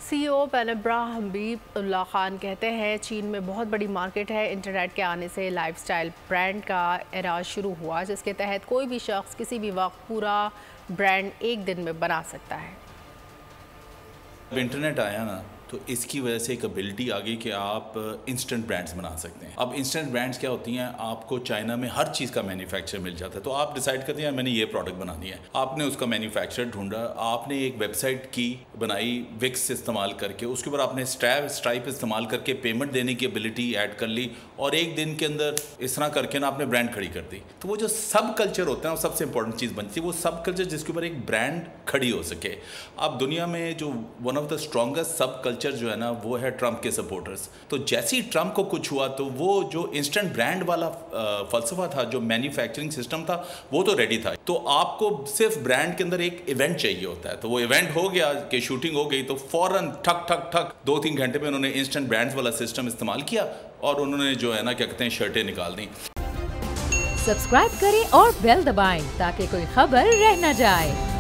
CEO पेनेब्रा हबीब उल्लाह खान कहते हैं चीन में बहुत बड़ी मार्केट है। इंटरनेट के आने से लाइफस्टाइल ब्रांड का एराज शुरू हुआ, जिसके तहत कोई भी शख्स किसी भी वक्त पूरा ब्रांड एक दिन में बना सकता है। जब इंटरनेट आया ना तो इसकी वजह से एक एबिलिटी आ गई कि आप इंस्टेंट ब्रांड्स बना सकते हैं। अब इंस्टेंट ब्रांड्स क्या होती हैं, आपको चाइना में हर चीज़ का मैन्युफैक्चर मिल जाता है, तो आप डिसाइड करते हैं मैंने ये प्रोडक्ट बनानी है। आपने उसका मैन्युफैक्चर ढूंढा, आपने एक वेबसाइट की बनाई विक्स इस्तेमाल करके, उसके ऊपर आपने स्ट्राइप इस्तेमाल करके पेमेंट देने की एबिलिटी ऐड कर ली और एक दिन के अंदर इस तरह करके ना आपने ब्रांड खड़ी कर दी। तो वो जो सब कल्चर होता है वो सबसे इंपॉर्टेंट चीज़ बनती है, वो सब कल्चर जिसके ऊपर एक ब्रांड खड़ी हो सके। अब दुनिया में जो वन ऑफ द स्ट्रॉन्गेस्ट सब कल्चर जो है ना वो है ट्रंप के सपोर्टर्स। तो जैसे ही ट्रंप को कुछ हुआ तो वो जो इंस्टेंट ब्रांड वाला फलसफा था, जो मैन्युफैक्चरिंग सिस्टम था, वो तो रेडी था। तो आपको सिर्फ ब्रांड के अंदर एक इवेंट चाहिए होता है। तो वो इवेंट हो गया कि शूटिंग हो गई तो फौरन ठक ठक ठक 2-3 घंटे में उन्होंने इंस्टेंट ब्रांड्स वाला सिस्टम इस्तेमाल किया और उन्होंने जो है ना क्या कहते हैं शर्टें निकाल दी। सब्सक्राइब करें और बेल दबाएं ताकि कोई खबर रह न जाए।